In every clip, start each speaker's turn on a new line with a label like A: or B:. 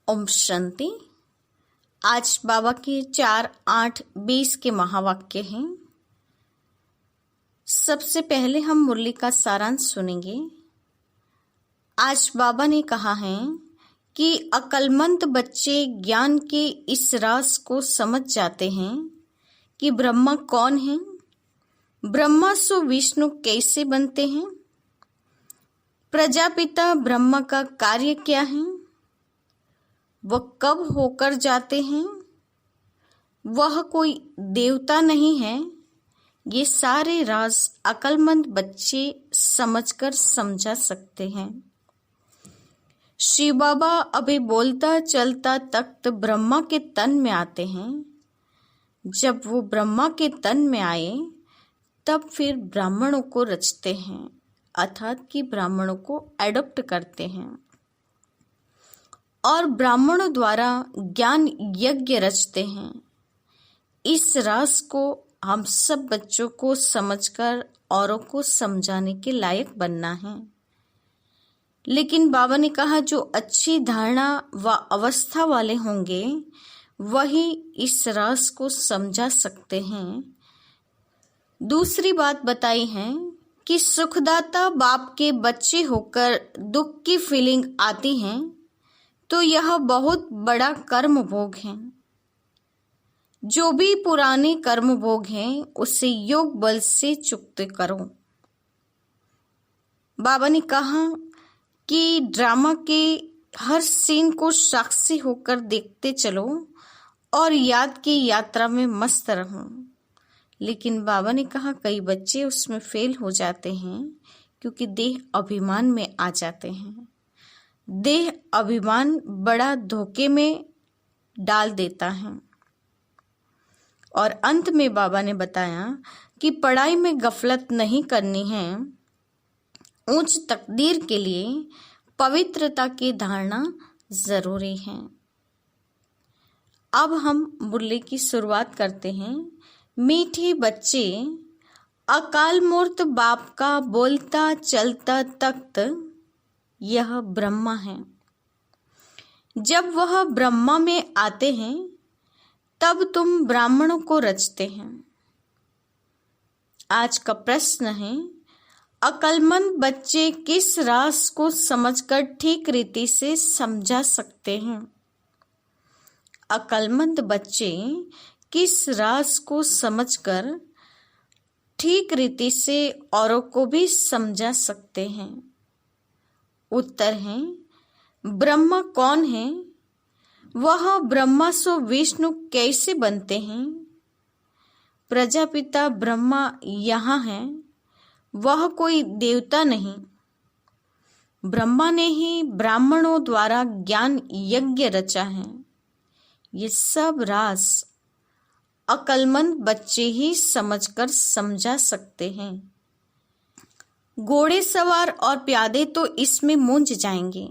A: ओम शांति। आज बाबा के 4-8-20 के महावाक्य हैं। सबसे पहले हम मुरली का सारांश सुनेंगे। आज बाबा ने कहा है कि अक्लमंद बच्चे ज्ञान के इस राज को समझ जाते हैं कि ब्रह्मा कौन है, ब्रह्मा सो विष्णु कैसे बनते हैं, प्रजापिता ब्रह्मा का कार्य क्या है, वह कब होकर जाते हैं, वह कोई देवता नहीं है। ये सारे राज अक्लमंद बच्चे समझकर समझा सकते हैं। शिव बाबा अभी बोलता चलता तख्त ब्रह्मा के तन में आते हैं। जब वो ब्रह्मा के तन में आए तब फिर ब्राह्मणों को रचते हैं, अर्थात कि ब्राह्मणों को एडॉप्ट करते हैं और ब्राह्मणों द्वारा ज्ञान यज्ञ रचते हैं। इस राज को हम सब बच्चों को समझकर औरों को समझाने के लायक बनना है। लेकिन बाबा ने कहा जो अच्छी धारणा व अवस्था वाले होंगे वही इस राज को समझा सकते हैं। दूसरी बात बताई है कि सुखदाता बाप के बच्चे होकर दुख की फीलिंग आती है तो यह बहुत बड़ा कर्म भोग है। जो भी पुराने कर्म भोग हैं उसे योग बल से चुक्त करो। बाबा ने कहा कि ड्रामा के हर सीन को साक्षी होकर देखते चलो और याद की यात्रा में मस्त रहो। लेकिन बाबा ने कहा कई बच्चे उसमें फेल हो जाते हैं क्योंकि देह अभिमान में आ जाते हैं। देह अभिमान बड़ा धोखे में डाल देता है। और अंत में बाबा ने बताया कि पढ़ाई में गफलत नहीं करनी है। उच्च तकदीर के लिए पवित्रता की धारणा जरूरी है। अब हम मुरली की शुरुआत करते हैं। मीठे बच्चे, अकाल मूर्त बाप का बोलता चलता तख्त यह ब्रह्मा है। जब वह ब्रह्मा में आते हैं तब तुम ब्राह्मणों को रचते हैं। आज का प्रश्न है अक्लमंद बच्चे किस राज को समझकर ठीक रीति से समझा सकते हैं। अक्लमंद बच्चे किस राज को समझकर ठीक रीति से औरों को भी समझा सकते हैं। उत्तर है ब्रह्मा कौन है, वह ब्रह्मा सो विष्णु कैसे बनते हैं, प्रजापिता ब्रह्मा यहाँ है, वह कोई देवता नहीं। ब्रह्मा ने ही ब्राह्मणों द्वारा ज्ञान यज्ञ रचा है। ये सब राज अक्लमंद बच्चे ही समझकर समझा सकते हैं। घोड़े सवार और प्यादे तो इसमें मूंझ जाएंगे।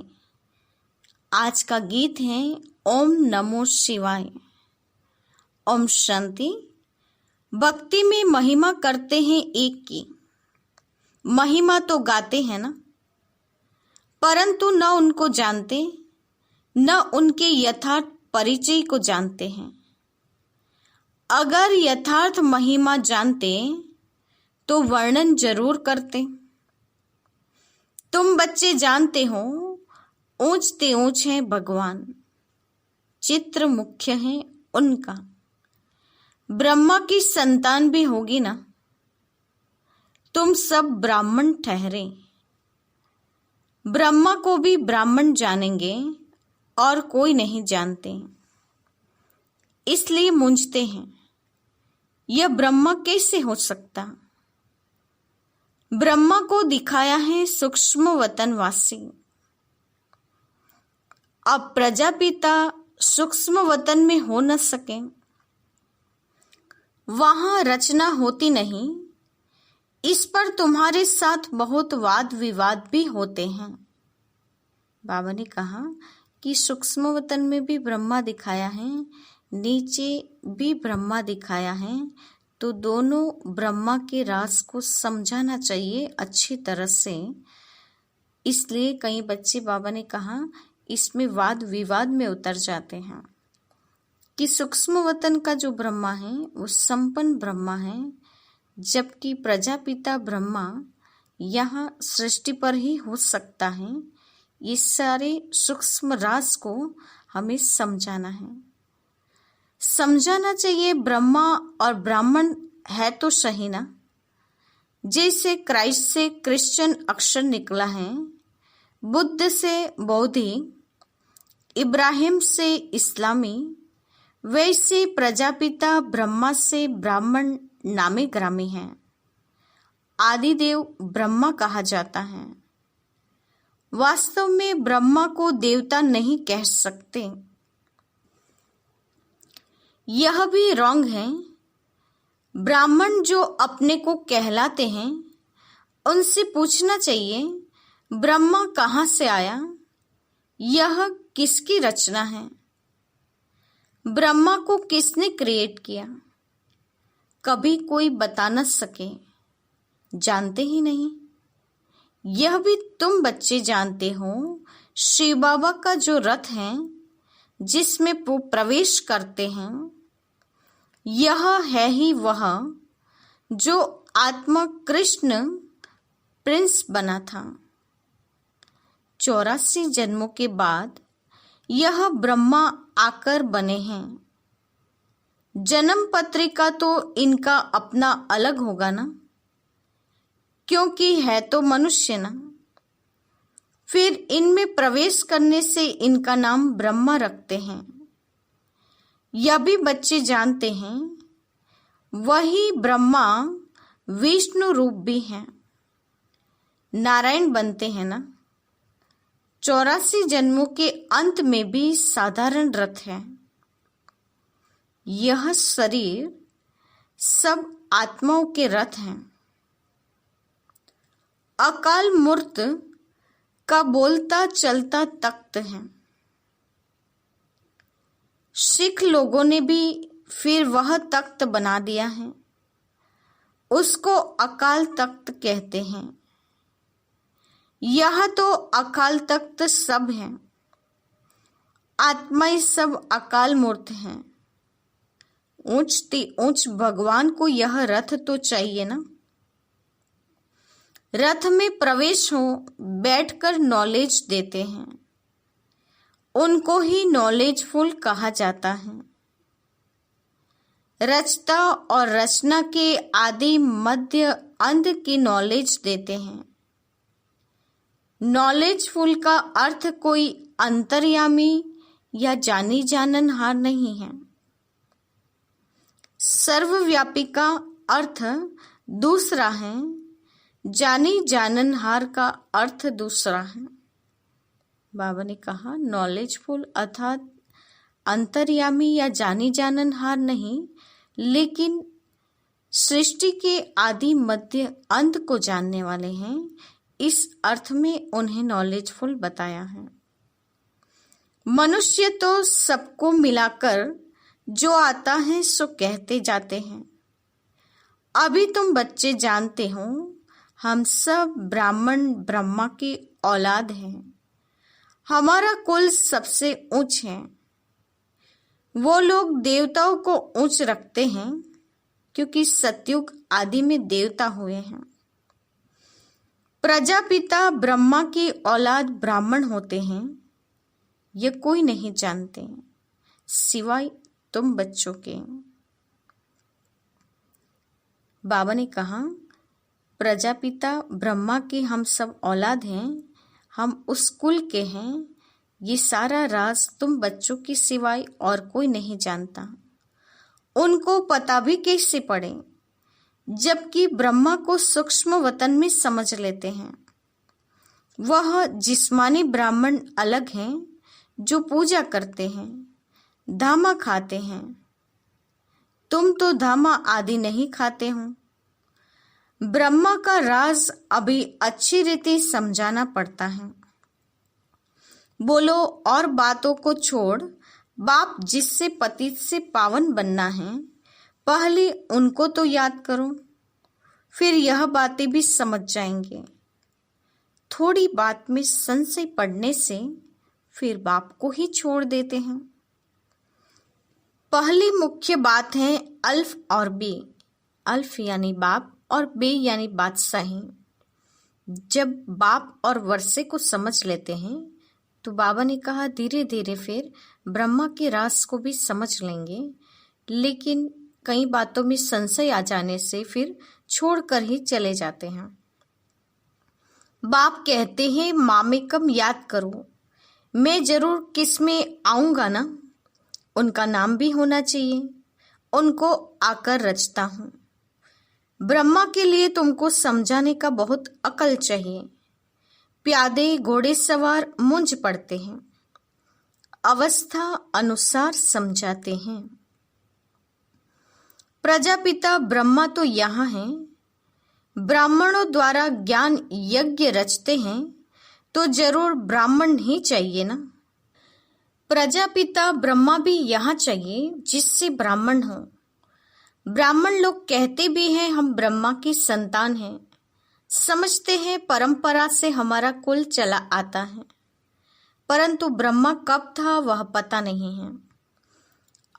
A: आज का गीत है ओम नमो शिवाय। ओम शांति। भक्ति में महिमा करते हैं एक की, महिमा तो गाते हैं ना, परंतु न उनको जानते, न उनके यथार्थ परिचय को जानते हैं। अगर यथार्थ महिमा जानते तो वर्णन जरूर करते। तुम बच्चे जानते हो ऊंचते ऊंच हैं भगवान, चित्र मुख्य है उनका। ब्रह्मा की संतान भी होगी ना। तुम सब ब्राह्मण ठहरे। ब्रह्मा को भी ब्राह्मण जानेंगे और कोई नहीं जानते, इसलिए मूंझते हैं यह ब्रह्मा कैसे हो सकता। ब्रह्मा को दिखाया है सूक्ष्म वतनवासी। अब प्रजापिता सूक्ष्म वतन में हो न सके, वहां रचना होती नहीं। इस पर तुम्हारे साथ बहुत वाद विवाद भी होते हैं। बाबा ने कहा कि सूक्ष्म वतन में भी ब्रह्मा दिखाया है, नीचे भी ब्रह्मा दिखाया है, तो दोनों ब्रह्मा के राज को समझाना चाहिए अच्छी तरह से। इसलिए कई बच्चे, बाबा ने कहा इसमें वाद विवाद में उतर जाते हैं कि सूक्ष्म वतन का जो ब्रह्मा है वो संपन्न ब्रह्मा है, जबकि प्रजापिता ब्रह्मा यहाँ सृष्टि पर ही हो सकता है। ये सारे सूक्ष्म राज को हमें समझाना है, समझाना चाहिए। ब्रह्मा और ब्राह्मण है तो सही ना। जैसे क्राइस्ट से क्रिश्चियन अक्षर निकला है, बुद्ध से बौद्धि, इब्राहिम से इस्लामी, वैसे प्रजापिता ब्रह्मा से ब्राह्मण नामे ग्रामी है। आदिदेव ब्रह्मा कहा जाता है। वास्तव में ब्रह्मा को देवता नहीं कह सकते, यह भी रॉन्ग है। ब्राह्मण जो अपने को कहलाते हैं उनसे पूछना चाहिए ब्रह्मा कहाँ से आया, यह किसकी रचना है, ब्रह्मा को किसने क्रिएट किया। कभी कोई बता न सके, जानते ही नहीं। यह भी तुम बच्चे जानते हो, शिव बाबा का जो रथ है जिसमें वो प्रवेश करते हैं, यह है ही वह जो आत्मा कृष्ण प्रिंस बना था। 84 जन्मों के बाद यह ब्रह्मा आकर बने हैं। जन्म पत्रिका तो इनका अपना अलग होगा ना, क्योंकि है तो मनुष्य ना। फिर इनमें प्रवेश करने से इनका नाम ब्रह्मा रखते हैं। यह भी बच्चे जानते हैं, वही ब्रह्मा विष्णु रूप भी हैं, नारायण बनते हैं ना। 84 जन्मों के अंत में भी साधारण रथ है। यह शरीर सब आत्माओं के रथ हैं। अकाल मूर्त का बोलता चलता तख्त है। सिख लोगों ने भी फिर वह तख्त बना दिया है, उसको अकाल तख्त कहते हैं। यह तो अकाल तख्त सब है, आत्माएं सब अकाल मूर्त हैं। ऊंचती ऊंच भगवान को यह रथ तो चाहिए ना। रथ में प्रवेश हो, बैठकर नॉलेज देते हैं, उनको ही नॉलेजफुल कहा जाता है। रचता और रचना के आदि मध्य अंत की नॉलेज देते हैं। नॉलेजफुल का अर्थ कोई अंतर्यामी या जानी जाननहार नहीं है। सर्वव्यापी का अर्थ दूसरा है, जानी जाननहार का अर्थ दूसरा है। बाबा ने कहा नॉलेजफुल अर्थात अंतर्यामी या जानी जाननहार नहीं, लेकिन सृष्टि के आदि मध्य अंत को जानने वाले हैं। इस अर्थ में उन्हें नॉलेजफुल बताया है। मनुष्य तो सबको मिलाकर जो आता है सो कहते जाते हैं। अभी तुम बच्चे जानते हो, हम सब ब्राह्मण ब्रह्मा की औलाद हैं। हमारा कुल सबसे ऊंच है। वो लोग देवताओं को ऊंच रखते हैं क्योंकि सतयुग आदि में देवता हुए हैं। प्रजापिता ब्रह्मा की औलाद ब्राह्मण होते हैं, ये कोई नहीं जानते सिवाय तुम बच्चों के। बाबा ने कहा प्रजापिता ब्रह्मा की हम सब औलाद हैं, हम उस कुल के हैं। ये सारा राज तुम बच्चों की सिवाय और कोई नहीं जानता। उनको पता भी कैसे पड़े, जबकि ब्रह्मा को सूक्ष्म वतन में समझ लेते हैं। वह जिस्मानी ब्राह्मण अलग हैं जो पूजा करते हैं, धामा खाते हैं। तुम तो धामा आदि नहीं खाते हो। ब्रह्मा का राज अभी अच्छी रीति समझाना पड़ता है। बोलो और बातों को छोड़, बाप जिससे पतित से पावन बनना है, पहले उनको तो याद करो, फिर यह बातें भी समझ जाएंगे। थोड़ी बात में संशय पड़ने से फिर बाप को ही छोड़ देते हैं। पहली मुख्य बात है अल्फ और बे। अल्फ यानी बाप और बे यानी बादशाही। जब बाप और वर्षे को समझ लेते हैं तो बाबा ने कहा धीरे धीरे फिर ब्रह्मा के राज को भी समझ लेंगे, लेकिन कई बातों में संशय आ जाने से फिर छोड़कर ही चले जाते हैं। बाप कहते हैं मामेकम याद करो, मैं जरूर किस में आऊंगा ना, उनका नाम भी होना चाहिए, उनको आकर रचता हूँ। ब्रह्मा के लिए तुमको समझाने का बहुत अकल चाहिए। प्यादे घोड़े सवार मुंज पड़ते हैं, अवस्था अनुसार समझाते हैं। प्रजापिता ब्रह्मा तो यहाँ हैं, ब्राह्मणों द्वारा ज्ञान यज्ञ रचते हैं तो जरूर ब्राह्मण ही चाहिए ना। प्रजापिता ब्रह्मा भी यहाँ चाहिए जिससे ब्राह्मण हो। ब्राह्मण लोग कहते भी हैं हम ब्रह्मा की संतान हैं, समझते हैं परंपरा से हमारा कुल चला आता है, परंतु ब्रह्मा कब था वह पता नहीं है।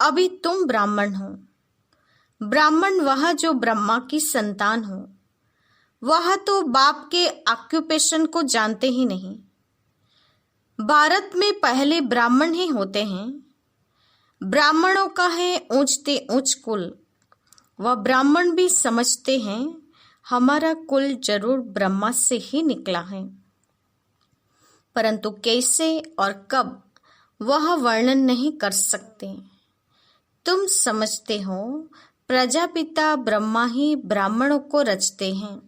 A: अभी तुम ब्राह्मण हो। ब्राह्मण वह जो ब्रह्मा की संतान हो, वह तो बाप के ऑक्यूपेशन को जानते ही नहीं। भारत में पहले ब्राह्मण ही होते हैं। ब्राह्मणों का है ऊंचते ऊंच कुल। वह ब्राह्मण भी समझते हैं हमारा कुल जरूर ब्रह्मा से ही निकला है, परंतु कैसे और कब वह वर्णन नहीं कर सकते। तुम समझते हो प्रजापिता ब्रह्मा ही ब्राह्मणों को रचते हैं,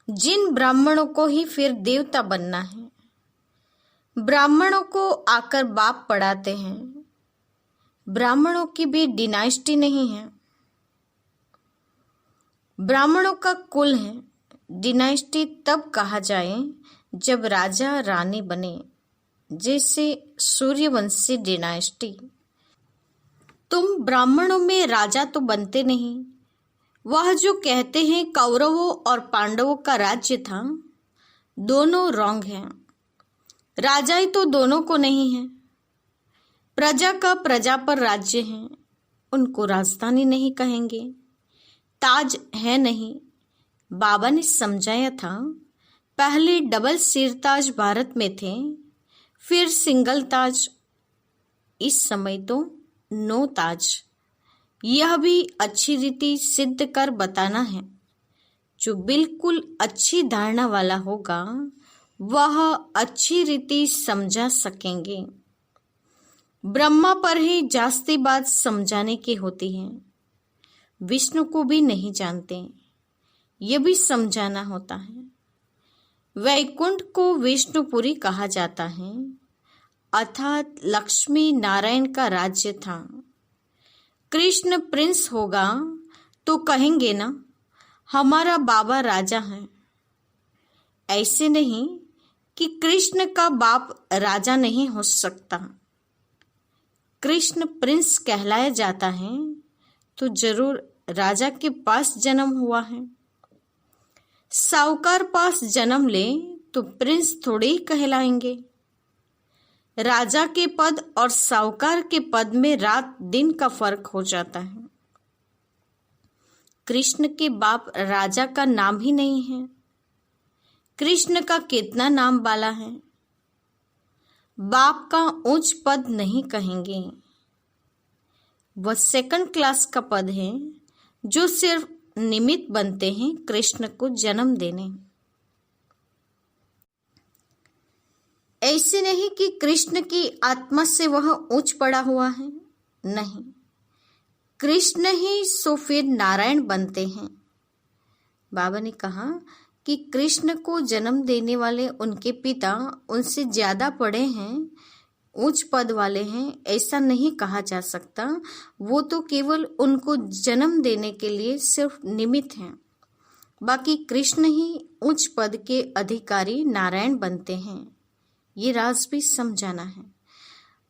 A: जिन ब्राह्मणों को ही फिर देवता बनना है। ब्राह्मणों को आकर बाप पढ़ाते हैं। ब्राह्मणों की भी डिनाइस्टी नहीं है, ब्राह्मणों का कुल है। डिनाइस्टी तब कहा जाए जब राजा रानी बने, जैसे सूर्यवंशी डिनाइस्टी। तुम ब्राह्मणों में राजा तो बनते नहीं। वह जो कहते हैं कौरवों और पांडवों का राज्य था, दोनों रॉन्ग हैं। राजाई तो दोनों को नहीं है। प्रजा का प्रजा पर राज्य है, उनको राजधानी नहीं कहेंगे। ताज है नहीं। बाबा ने समझाया था पहले डबल सिर ताज भारत में थे, फिर सिंगल ताज, इस समय तो नो ताज। यह भी अच्छी रीति सिद्ध कर बताना है। जो बिल्कुल अच्छी धारणा वाला होगा वह अच्छी रीति समझा सकेंगे। ब्रह्मा पर ही जास्ती बात समझाने की होती है। विष्णु को भी नहीं जानते, ये भी समझाना होता है। वैकुंठ को विष्णुपुरी कहा जाता है, अर्थात लक्ष्मी नारायण का राज्य था। कृष्ण प्रिंस होगा तो कहेंगे ना हमारा बाबा राजा है। ऐसे नहीं कि कृष्ण का बाप राजा नहीं हो सकता। कृष्ण प्रिंस कहलाया जाता है तो जरूर राजा के पास जन्म हुआ है। साहूकार पास जन्म ले तो प्रिंस थोड़े ही कहलाएंगे। राजा के पद और साहूकार के पद में रात दिन का फर्क हो जाता है। कृष्ण के बाप राजा का नाम ही नहीं है। कृष्ण का कितना नाम वाला है। बाप का उच्च पद नहीं कहेंगे, वह सेकंड क्लास का पद है जो सिर्फ निमित्त बनते हैं कृष्ण को जन्म देने। ऐसे नहीं कि कृष्ण की आत्मा से वह ऊंच पड़ा हुआ है, नहीं। कृष्ण ही सो फिर नारायण बनते हैं। बाबा ने कहा कि कृष्ण को जन्म देने वाले उनके पिता उनसे ज्यादा पढ़े हैं, उच्च पद वाले हैं, ऐसा नहीं कहा जा सकता। वो तो केवल उनको जन्म देने के लिए सिर्फ निमित्त हैं। बाकी कृष्ण ही उच्च पद के अधिकारी नारायण बनते हैं। ये राज भी समझाना है।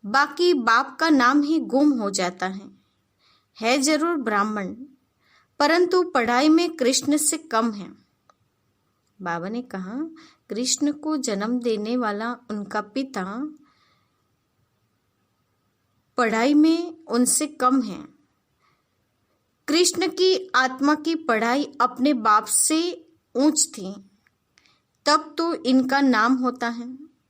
A: बाकी बाप का नाम ही गुम हो जाता है जरूर ब्राह्मण, परंतु पढ़ाई में कृष्ण से कम है। बाबा ने कहा कृष्ण को जन्म देने वाला उनका पिता पढ़ाई में उनसे कम हैं। कृष्ण की आत्मा की पढ़ाई अपने बाप से ऊंच थी, तब तो इनका नाम होता है।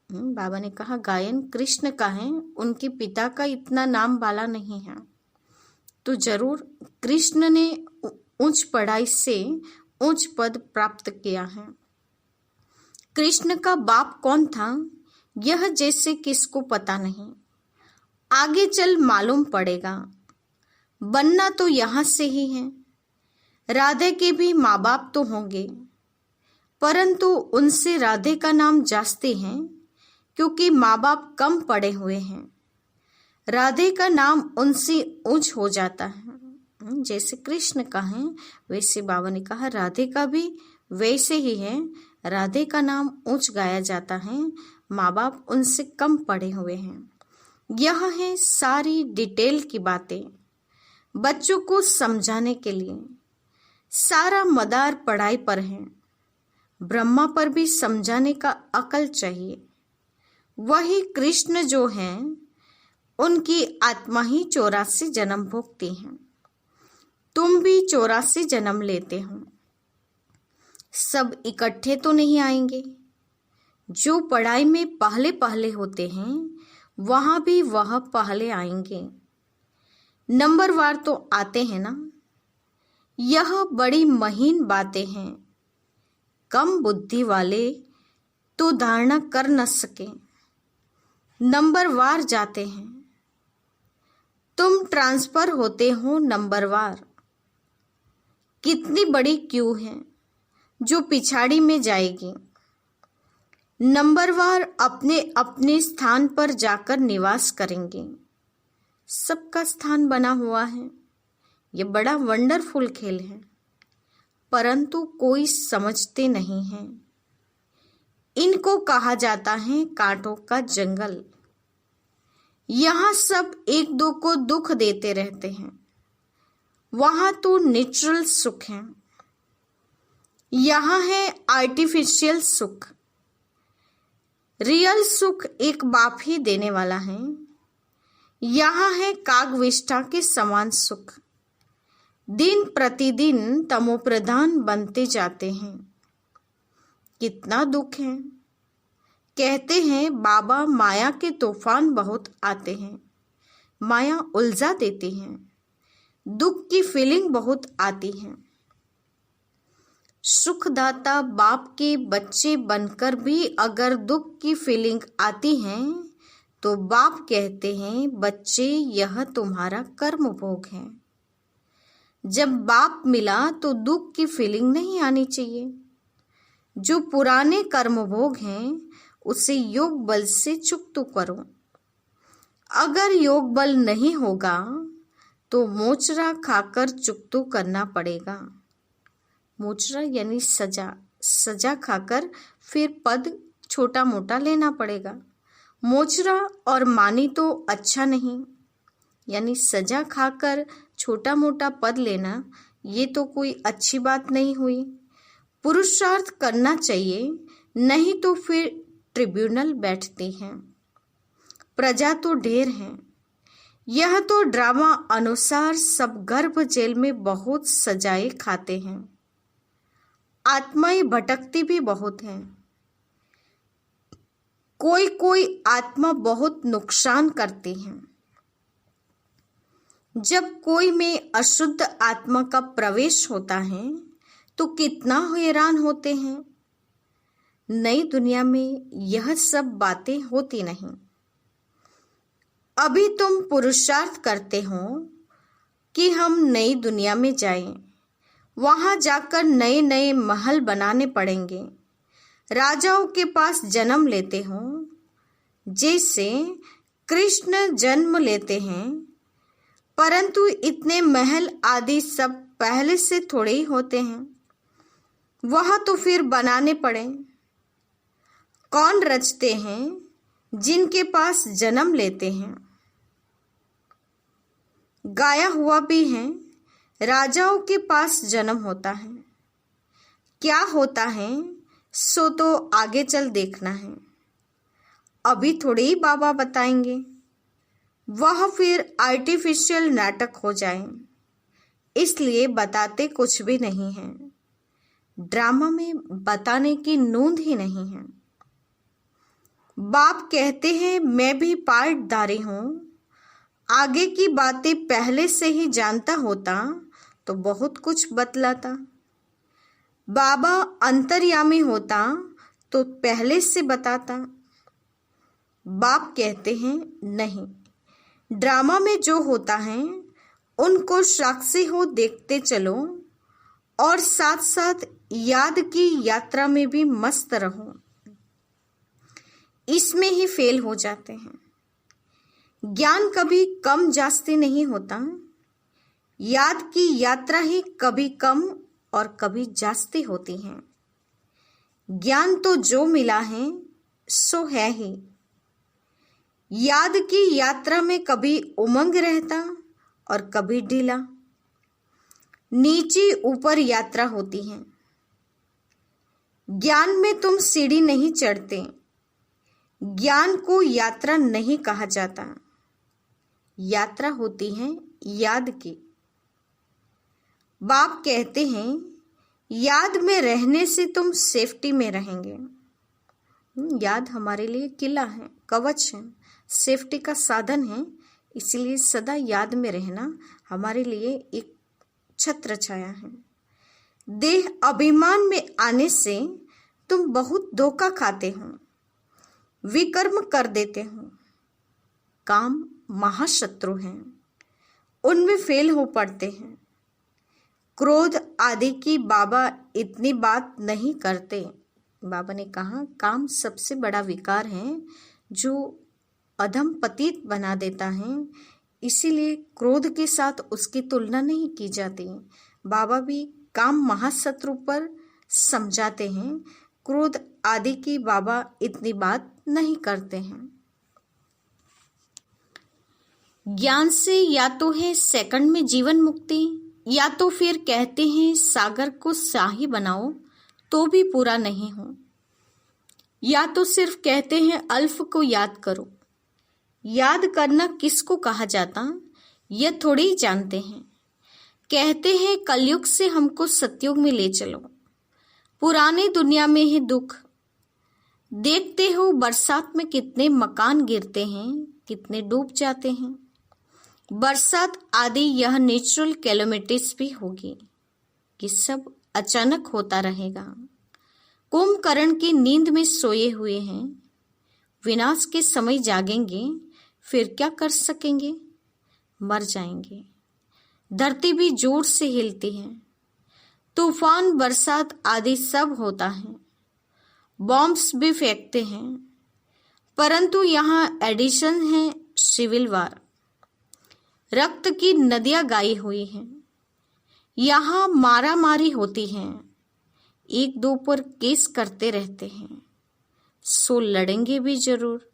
A: बाबा ने कहा गायन कृष्ण का है, उनके पिता का इतना नाम वाला नहीं है। तो जरूर कृष्ण ने उच्च पढ़ाई से उच्च पद प्राप्त किया है। कृष्ण का बाप कौन था, यह जैसे किसको पता नहीं, आगे चल मालूम पड़ेगा। बनना तो यहाँ से ही है। राधे के भी माँ बाप तो होंगे, परंतु उनसे राधे का नाम जास्ते हैं, क्योंकि माँ बाप कम पढ़े हुए हैं। राधे का नाम उनसे ऊंच हो जाता है। जैसे कृष्ण का है, वैसे बाबा ने कहा राधे का भी वैसे ही है। राधे का नाम ऊंच गाया जाता है, माँ बाप उनसे कम पढ़े हुए हैं। यह है सारी डिटेल की बातें बच्चों को समझाने के लिए। सारा मदार पढ़ाई पर है, ब्रह्मा पर भी समझाने का अकल चाहिए। वही कृष्ण जो हैं, उनकी आत्मा ही 84 जन्म भोगती हैं। तुम भी 84 जन्म लेते हो। सब इकट्ठे तो नहीं आएंगे। जो पढ़ाई में पहले पहले होते हैं, वहां भी वह पहले आएंगे। नंबरवार तो आते हैं ना। यह बड़ी महीन बातें हैं। कम बुद्धि वाले तो धारणा कर न सके, नंबरवार जाते हैं। तुम ट्रांसफर होते हो नंबरवार। कितनी बड़ी क्यू है जो पिछाड़ी में जाएगी। नंबरवार अपने अपने स्थान पर जाकर निवास करेंगे। सबका स्थान बना हुआ है। ये बड़ा वंडरफुल खेल है, परंतु कोई समझते नहीं है। इनको कहा जाता है कांटों का जंगल। यहाँ सब एक दो को दुख देते रहते हैं। वहां तो नेचुरल सुख है, यहाँ है आर्टिफिशियल सुख। रियल सुख एक बाप ही देने वाला है। यहाँ है कागविष्ठा के समान सुख। दिन प्रतिदिन तमोप्रधान बनते जाते हैं। कितना दुख है। कहते हैं बाबा माया के तूफान बहुत आते हैं, माया उलझा देती है, दुख की फीलिंग बहुत आती है। सुखदाता बाप के बच्चे बनकर भी अगर दुख की फीलिंग आती है, तो बाप कहते हैं बच्चे यह तुम्हारा कर्म भोग है। जब बाप मिला तो दुख की फीलिंग नहीं आनी चाहिए। जो पुराने कर्म भोग हैं, उसे योग बल से चुकता करो। अगर योग बल नहीं होगा तो मोचरा खाकर चुकता करना पड़ेगा। मोचरा यानी सजा, सजा खाकर फिर पद छोटा मोटा लेना पड़ेगा। मोचरा और मानी तो अच्छा नहीं, यानी सजा खाकर छोटा मोटा पद लेना, ये तो कोई अच्छी बात नहीं हुई। पुरुषार्थ करना चाहिए, नहीं तो फिर ट्रिब्यूनल बैठती हैं। प्रजा तो ढेर है। यह तो ड्रामा अनुसार सब गर्भ जेल में बहुत सजाए खाते हैं। आत्माएं भटकती भी बहुत हैं। कोई कोई आत्मा बहुत नुकसान करती है। जब कोई में अशुद्ध आत्मा का प्रवेश होता है तो कितना हैरान होते हैं। नई दुनिया में यह सब बातें होती नहीं। अभी तुम पुरुषार्थ करते हो कि हम नई दुनिया में जाएं। वहां जाकर नए नए महल बनाने पड़ेंगे। राजाओं के पास जन्म लेते हो, जैसे कृष्ण जन्म लेते हैं, परंतु इतने महल आदि सब पहले से थोड़े ही होते हैं। वह तो फिर बनाने पड़े। कौन रचते हैं? जिनके पास जन्म लेते हैं। गाया हुआ भी है, राजाओं के पास जन्म होता है। क्या होता है सो तो आगे चल देखना है। अभी थोड़े ही बाबा बताएंगे। वह फिर आर्टिफिशियल नाटक हो जाए, इसलिए बताते कुछ भी नहीं है। ड्रामा में बताने की नूंद ही नहीं है। बाप कहते हैं मैं भी पार्टधारी हूं, आगे की बातें पहले से ही जानता होता तो बहुत कुछ बतलाता। बाबा अंतर्यामी होता तो पहले से बताता। बाप कहते हैं नहीं, ड्रामा में जो होता है उनको साक्षी हो देखते चलो और साथ साथ याद की यात्रा में भी मस्त रहो। इसमें ही फेल हो जाते हैं। ज्ञान कभी कम जास्ती नहीं होता, याद की यात्रा ही कभी कम और कभी जास्ती होती है। ज्ञान तो जो मिला है सो है ही। याद की यात्रा में कभी उमंग रहता और कभी ढीला, नीचे ऊपर यात्रा होती है। ज्ञान में तुम सीढ़ी नहीं चढ़ते, ज्ञान को यात्रा नहीं कहा जाता। यात्रा होती है याद की। बाप कहते हैं याद में रहने से तुम सेफ्टी में रहेंगे। याद हमारे लिए किला है, कवच है, सेफ्टी का साधन है। इसलिए सदा याद में रहना हमारे लिए एक छत्र छाया है। देह अभिमान में आने से तुम बहुत धोखा खाते हो, विकर्म कर देते हो। काम महाशत्रु हैं, उनमें फेल हो पड़ते हैं। क्रोध आदि की बाबा इतनी बात नहीं करते। बाबा ने कहा काम सबसे बड़ा विकार है जो अधम पतित बना देता है, इसीलिए क्रोध के साथ उसकी तुलना नहीं की जाती। बाबा भी काम महाशत्रु पर समझाते हैं। क्रोध आदि की बाबा इतनी बात नहीं करते हैं। ज्ञान से या तो है सेकंड में जीवन मुक्ति, या तो फिर कहते हैं सागर को शाही बनाओ तो भी पूरा नहीं हो, या तो सिर्फ कहते हैं अल्फ को याद करो। याद करना किसको कहा जाता यह थोड़ी ही जानते हैं। कहते हैं कलयुग से हमको सतयुग में ले चलो, पुरानी दुनिया में है दुख। देखते हो बरसात में कितने मकान गिरते हैं, कितने डूब जाते हैं। बरसात आदि यह नेचुरल कैलेमिटीज भी होगी कि सब अचानक होता रहेगा। कुंभकर्ण की नींद में सोए हुए हैं, विनाश के समय जागेंगे, फिर क्या कर सकेंगे, मर जाएंगे। धरती भी जोर से हिलती है, तूफान बरसात आदि सब होता है, बॉम्ब्स भी फेंकते हैं। परंतु यहाँ एडिशन है सिविल वार, रक्त की नदियां गाई हुई हैं। यहाँ मारा मारी होती है, एक दो पर केस करते रहते हैं, सो लड़ेंगे भी जरूर।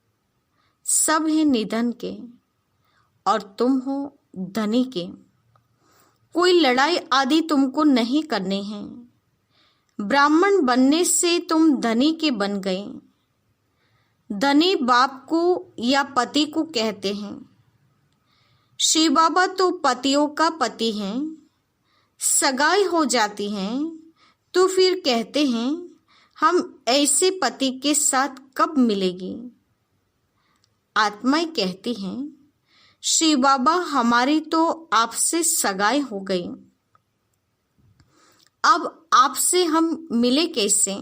A: सब हैं निधन के और तुम हो धनी के। कोई लड़ाई आदि तुमको नहीं करनी है। ब्राह्मण बनने से तुम धनी के बन गए। धनी बाप को या पति को कहते हैं। शिव बाबा तो पतियों का पति हैं। सगाई हो जाती है तो फिर कहते हैं हम ऐसे पति के साथ कब मिलेगी। आत्माएं कहती हैं शिव बाबा हमारी तो आपसे सगाई हो गई, अब आपसे हम मिले कैसे।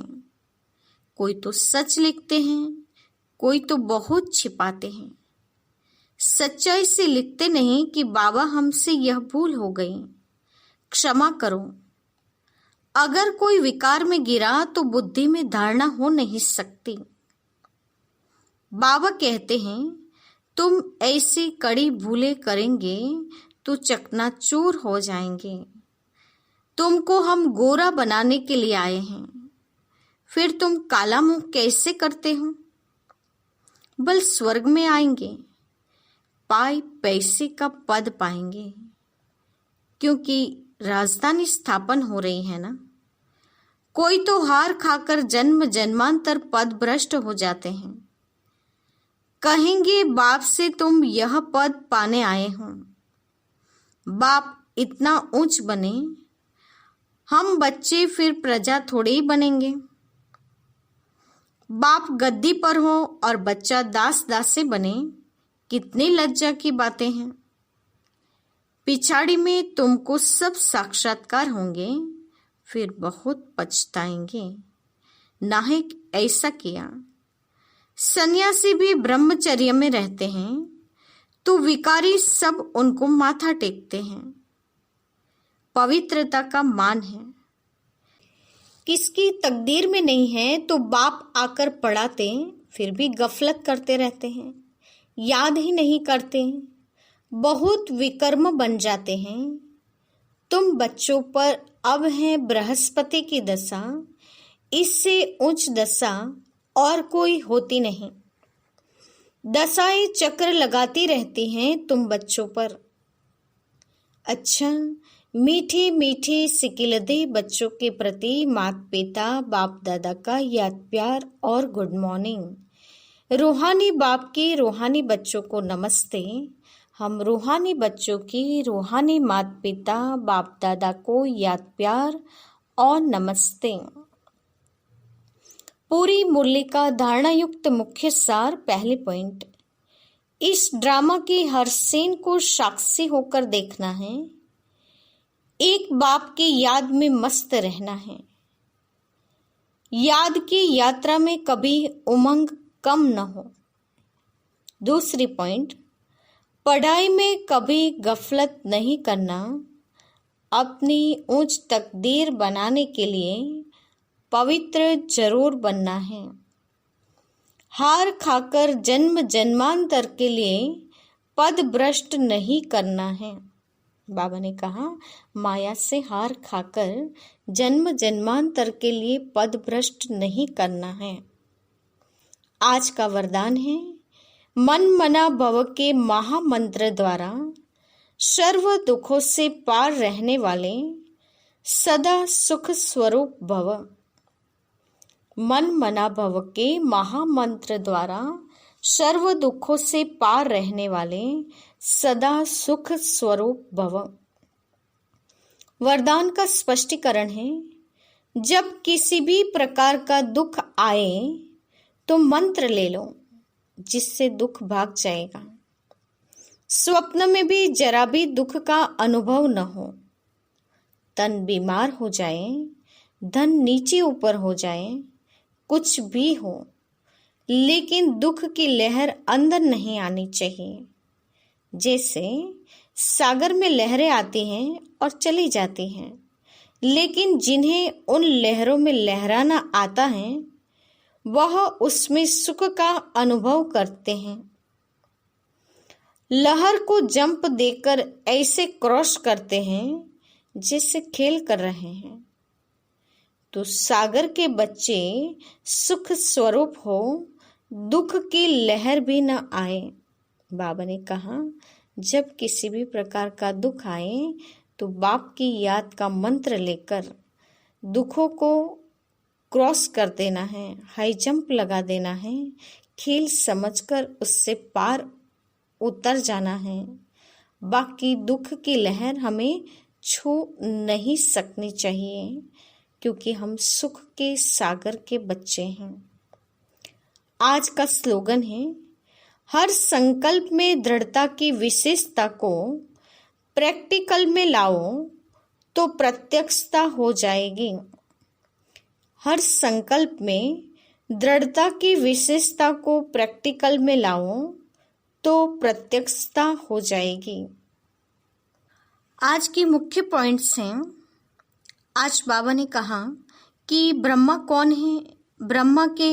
A: कोई तो सच लिखते हैं, कोई तो बहुत छिपाते हैं। सच्चाई से लिखते नहीं कि बाबा हमसे यह भूल हो गई, क्षमा करो। अगर कोई विकार में गिरा तो बुद्धि में धारणा हो नहीं सकती। बाबा कहते हैं तुम ऐसी कड़ी भूलें करेंगे तो चकनाचूर हो जाएंगे। तुमको हम गोरा बनाने के लिए आए हैं, फिर तुम काला मुंह कैसे करते हो। बल स्वर्ग में आएंगे, पाई पैसे का पद पाएंगे, क्योंकि राजधानी स्थापन हो रही है ना। कोई तो हार खाकर जन्म जन्मांतर पद भ्रष्ट हो जाते हैं। कहेंगे बाप से तुम यह पद पाने आए हो। बाप इतना ऊंच बने, हम बच्चे फिर प्रजा थोड़े ही बनेंगे। बाप गद्दी पर हो और बच्चा दास दासे बने, कितनी लज्जा की बातें हैं। पिछाड़ी में तुमको सब साक्षात्कार होंगे, फिर बहुत पछताएंगे, नाहक ऐसा किया। सन्यासी भी ब्रह्मचर्य में रहते हैं तो विकारी सब उनको माथा टेकते हैं। पवित्रता का मान है, किसकी तकदीर में नहीं है तो बाप आकर पढ़ाते, फिर भी गफलत करते रहते हैं, याद ही नहीं करते, बहुत विकर्म बन जाते हैं। तुम बच्चों पर अब है बृहस्पति की दशा, इससे उच्च दशा और कोई होती नहीं। दशाएं चक्र लगाती रहती हैं तुम बच्चों पर। अच्छा, मीठे मीठे सिकिलदे बच्चों के प्रति माता पिता बाप दादा का याद प्यार और गुड मॉर्निंग। रूहानी बाप के रूहानी बच्चों को नमस्ते। हम रूहानी बच्चों की रूहानी माता पिता बाप दादा को याद प्यार और नमस्ते। पूरी मुरली का धारणा युक्त मुख्य सार। पहले पॉइंट, इस ड्रामा की हर सीन को साक्षी होकर देखना है। एक बाप की याद में मस्त रहना है। याद की यात्रा में कभी उमंग कम न हो। दूसरी पॉइंट, पढ़ाई में कभी गफलत नहीं करना। अपनी ऊंच तकदीर बनाने के लिए पवित्र जरूर बनना है। हार खाकर जन्म जन्मांतर के लिए पद भ्रष्ट नहीं करना है। बाबा ने कहा, माया से हार खाकर जन्म जन्मांतर के लिए पद भ्रष्ट नहीं करना है। आज का वरदान है, मन मना भव के महामंत्र द्वारा सर्व दुखों से पार रहने वाले सदा सुख स्वरूप भव। मन मना भव के महामंत्र द्वारा सर्व दुखों से पार रहने वाले सदा सुख स्वरूप भव। वरदान का स्पष्टीकरण है, जब किसी भी प्रकार का दुख आए तो मंत्र ले लो, जिससे दुख भाग जाएगा। स्वप्न में भी जरा भी दुख का अनुभव न हो। तन बीमार हो जाए, धन नीचे ऊपर हो जाए, कुछ भी हो, लेकिन दुख की लहर अंदर नहीं आनी चाहिए। जैसे सागर में लहरें आती हैं और चली जाती हैं, लेकिन जिन्हें उन लहरों में लहराना आता है वह उसमें सुख का अनुभव करते हैं। लहर को जंप देकर ऐसे क्रॉस करते हैं जैसे खेल कर रहे हैं। तो सागर के बच्चे सुख स्वरूप हो, दुख की लहर भी न आए। बाबा ने कहा, जब किसी भी प्रकार का दुख आए तो बाप की याद का मंत्र लेकर दुखों को क्रॉस कर देना है, हाई जंप लगा देना है, खेल समझकर उससे पार उतर जाना है। बाकी दुख की लहर हमें छू नहीं सकनी चाहिए, क्योंकि हम सुख के सागर के बच्चे हैं। आज का स्लोगन है, हर संकल्प में दृढ़ता की विशेषता को प्रैक्टिकल में लाओ तो प्रत्यक्षता हो जाएगी। हर संकल्प में दृढ़ता की विशेषता को प्रैक्टिकल में लाओ तो प्रत्यक्षता हो जाएगी। आज के मुख्य पॉइंट्स हैं। आज बाबा ने कहा कि ब्रह्मा कौन है। ब्रह्मा के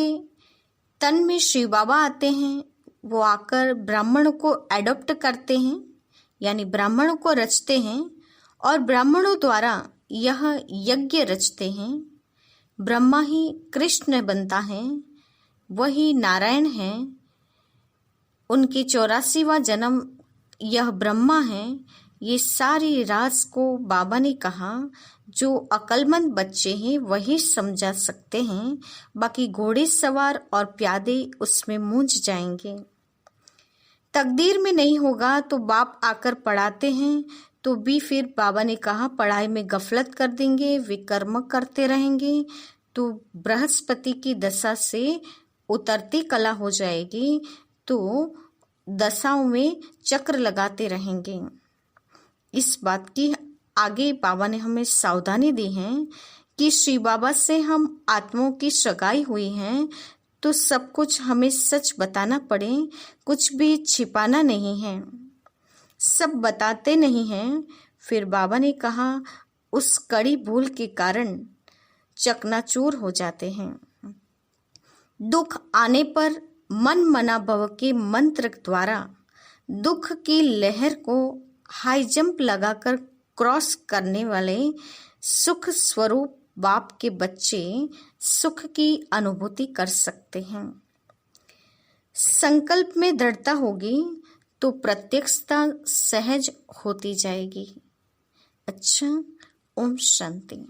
A: तन में शिव बाबा आते हैं, वो आकर ब्राह्मणों को एडॉप्ट करते हैं, यानी ब्राह्मणों को रचते हैं और ब्राह्मणों द्वारा यह यज्ञ रचते हैं। ब्रह्मा ही कृष्ण बनता है, वही नारायण है। उनके 84वां जन्म यह ब्रह्मा है। ये सारी राज को बाबा ने कहा, जो अक्लमंद बच्चे हैं वही समझा सकते हैं, बाकी घोड़े सवार और प्यादे उसमें मूंझ जाएंगे। तकदीर में नहीं होगा तो बाप आकर पढ़ाते हैं, तो भी फिर बाबा ने कहा पढ़ाई में गफलत कर देंगे, विकर्म करते रहेंगे, तो बृहस्पति की दशा से उतरती कला हो जाएगी, तो दशाओं में चक्र लगाते रहेंगे। इस बात की आगे बाबा ने हमें सावधानी दी है कि श्री बाबा से हम आत्माओं की सगाई हुई है, तो सब कुछ हमें सच बताना पड़े, कुछ भी छिपाना नहीं है, सब बताते नहीं हैं। फिर बाबा ने कहा उस कड़ी भूल के कारण चकनाचूर हो जाते हैं। दुख आने पर मन मना भव के मंत्र द्वारा दुख की लहर को हाई जंप लगाकर क्रॉस करने वाले सुख स्वरूप बाप के बच्चे सुख की अनुभूति कर सकते हैं। संकल्प में दृढ़ता होगी तो प्रत्यक्षता सहज होती जाएगी। अच्छा, ओम शांति।